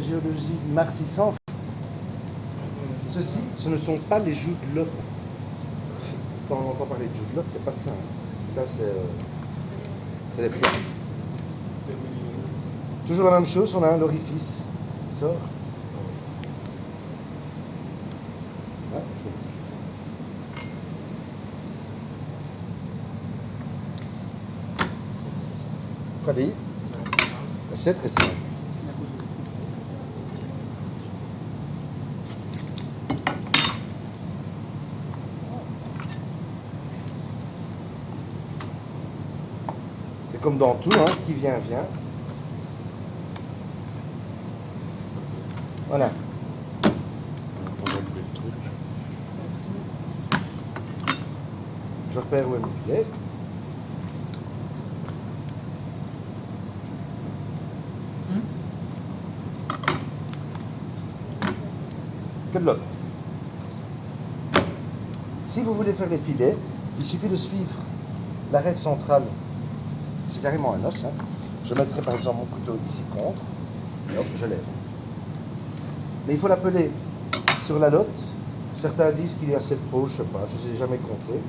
géologie marcissant. Ceci, ce ne sont pas les joues de l'autre. Quand on entend parler de joues de l'autre, c'est pas ça. Ça, c'est les fleurs. Toujours la même chose, on a un orifice qui sort. Ouais, Quoi dit? C'est très simple. C'est comme dans tout, hein, ce qui vient, vient. Voilà. Je repère où est mon filet. Que de l'autre. Si vous voulez faire les filets, il suffit de suivre l'arête centrale. C'est carrément un os. Hein. Je mettrai par exemple mon couteau ici contre, et hop, je lève. Mais il faut l'appeler sur la lotte. Certains disent qu'il y a 7 peaux, je ne sais pas, je ne les ai jamais comptés.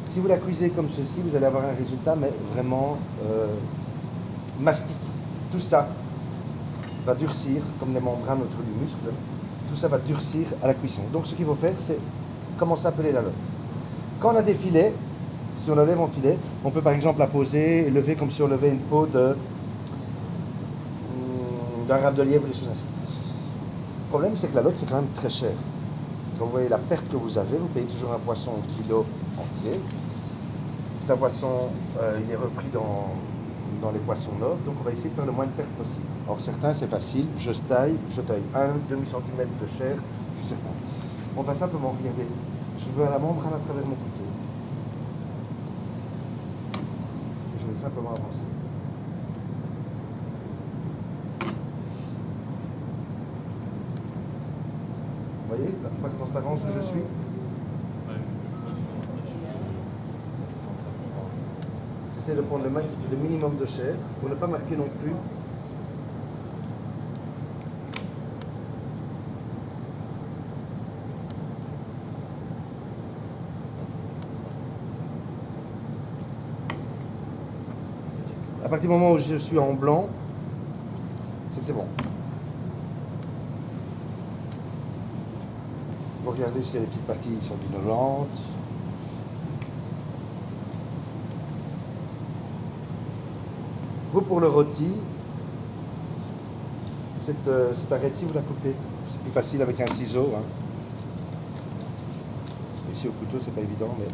Si vous la cuisez comme ceci, vous allez avoir un résultat, mais vraiment mastique. Tout ça va durcir, comme les membranes autour du muscle. Tout ça va durcir à la cuisson. Donc ce qu'il faut faire, c'est commencer à peler la lotte. Quand on a des filets, si on lève en filet, on peut par exemple la poser et lever comme si on levait une peau d'un rab de lièvre ou des choses ainsi. Le problème, c'est que la lotte, c'est quand même très cher. Quand vous voyez la perte que vous avez, vous payez toujours un poisson au kilo entier. C'est un poisson, il est repris dans les poissons nobles, donc on va essayer de faire le moins de pertes possible. Alors certains, c'est facile, je taille 1,5 cm de chair, je suis certain. On va simplement regarder, je veux la membrane à travers mon couteau. Je vais simplement avancer. Vous voyez la transparence où je suis? J'essaie de prendre le minimum de chair pour ne pas marquer non plus. À partir du moment où je suis en blanc, c'est que c'est bon. Vous regardez s'il y a des petites parties qui sont sanguinolentes. Vous, pour le rôti, cette arête-ci, vous la coupez. C'est plus facile avec un ciseau. Hein. Ici au couteau, c'est pas évident, mais...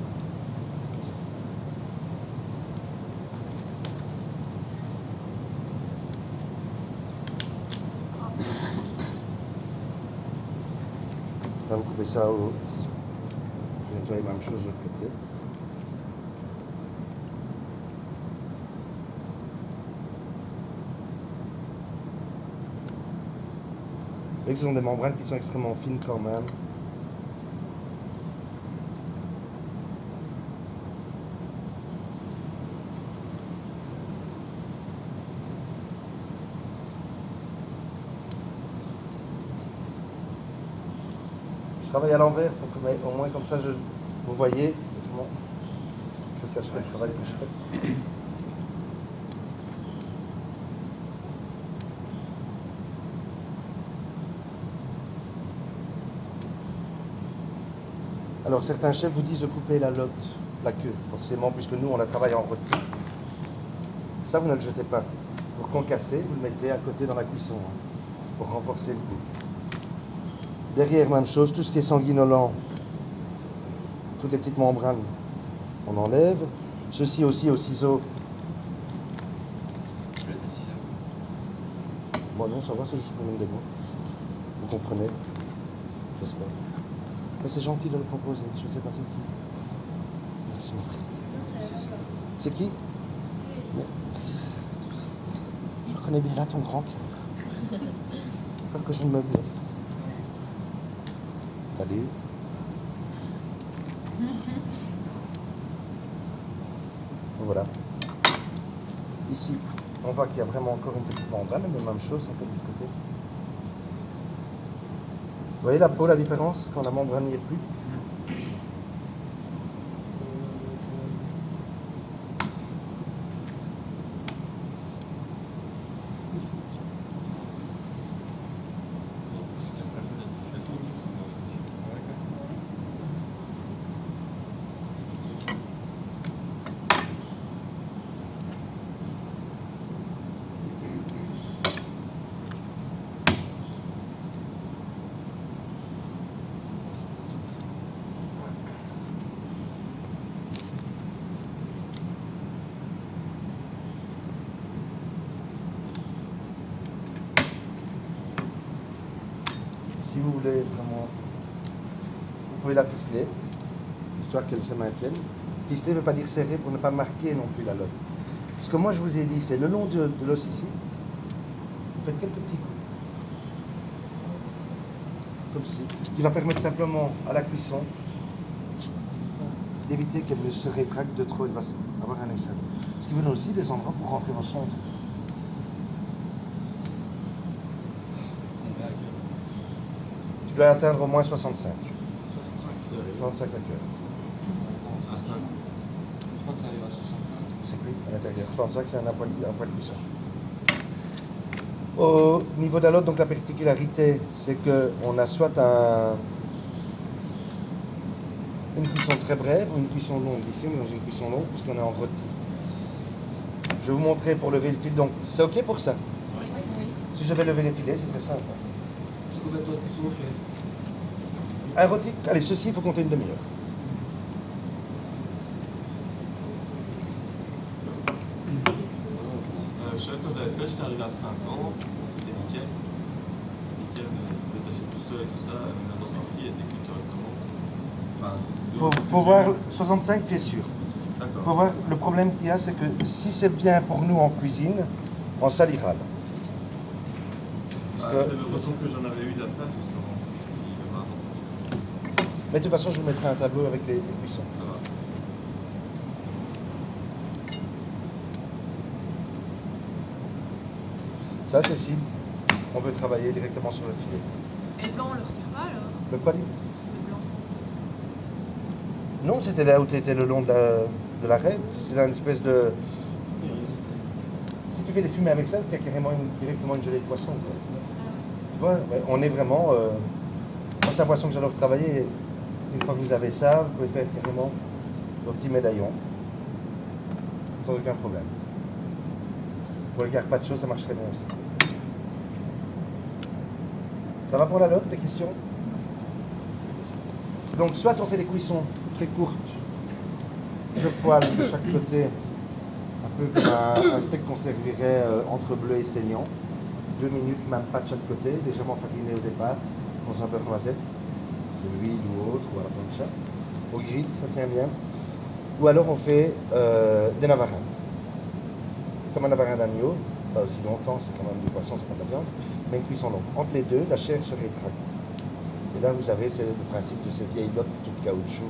Là, vous coupez ça au... Je vais nettoyer la même chose de l'autre côté. Vous voyez que ce sont des membranes qui sont extrêmement fines quand même. Je travaille à l'envers pour que au moins comme ça vous voyez. Je cacherai le travail que je fais. Alors certains chefs vous disent de couper la lotte, la queue, forcément, puisque nous on la travaille en rôti. Ça vous ne le jetez pas. Pour concasser, vous le mettez à côté dans la cuisson, hein, pour renforcer le goût. Derrière, même chose, tout ce qui est sanguinolent, toutes les petites membranes, on enlève. Ceci aussi au ciseau. Bon non, ça va, c'est juste pour une démo. Vous comprenez? J'espère. Mais c'est gentil de le proposer, je ne sais pas c'est qui. Merci mon prix. C'est qui? Merci. Je reconnais bien là ton grand cœur. Faut que je ne me blesse. Salut. Voilà. Ici, on voit qu'il y a vraiment encore une petite membrane, mais même chose, un peu du côté. voyez la peau, la différence quand la membrane n'y est plus? Si vous voulez vraiment, vous pouvez la ficeler, histoire qu'elle se maintienne. Ficeler ne veut pas dire serrer pour ne pas marquer non plus la lotte. Ce que moi je vous ai dit, c'est le long de l'os ici, vous faites quelques petits coups, comme ceci, qui va permettre simplement à la cuisson d'éviter qu'elle ne se rétracte de trop, elle va avoir un extrait. Ce qui vous donne aussi des endroits pour rentrer vos sondes. Tu dois atteindre au moins 65. 65 la cœur. Une fois que ça arrive à 65, C'est cuit à l'intérieur. 65 c'est un poil de cuisson. Au niveau de la lotte, donc la particularité, c'est qu'on a soit une cuisson très brève ou une cuisson longue. Ici, on est dans une cuisson longue puisqu'on est en rôti. Je vais vous montrer pour lever le fil. Donc, c'est OK pour ça? oui. Si je vais lever les filets, c'est très simple. C'est combien de temps de cuisson, chef? Un rôti, allez, ceci, il faut compter une demi-heure. Chef, quand je l'avais fait, j'étais arrivé à 5 ans, c'était nickel. Nickel, c'était détaché tout seul et tout ça, même dans sortie, il était cuit correctement. Enfin, Faut voir 65 pieds sûr. D'accord. Faut voir, le problème qu'il y a, c'est que si c'est bien pour nous en cuisine, on salira. Ah, c'est le retour que j'en avais eu de la salle, justement. Il va attention. Mais de toute façon, je vous mettrai un tableau avec les cuissons. Ça va. Ça, Cécile, on veut travailler directement sur le filet. Et le blanc, on le retire pas alors? Le quoi dit? Le blanc. Non, c'était là où tu étais le long de l'arête. C'est une espèce de... Si tu fais des fumées avec ça, tu as carrément directement une gelée de poisson. Quoi. Tu vois, ouais, on est vraiment... Moi, c'est un poisson que j'adore travailler. Une fois que vous avez ça, vous pouvez faire carrément vos petits médaillons. Sans aucun problème. Pour le carpaccio, ça marche très bien aussi. Ça va pour la lotte, des questions? Donc, soit on fait des cuissons très courtes, je poêle de chaque côté, un peu comme un steak qu'on servirait entre bleu et saignant. 2 minutes, même pas de chaque côté, légèrement fariné au départ, dans un beurre noisette, de l'huile ou autre, ou à la plancha. Au grill, ça tient bien. Ou alors on fait des navarins. Comme un navarin d'agneau, pas aussi longtemps, c'est quand même du poisson, c'est pas de la viande, mais une cuisson longue. Entre les deux, la chair se rétracte. Et là, vous avez le principe de ces vieilles lottes toutes caoutchouc.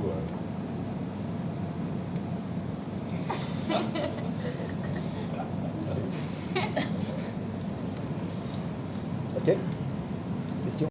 Ok?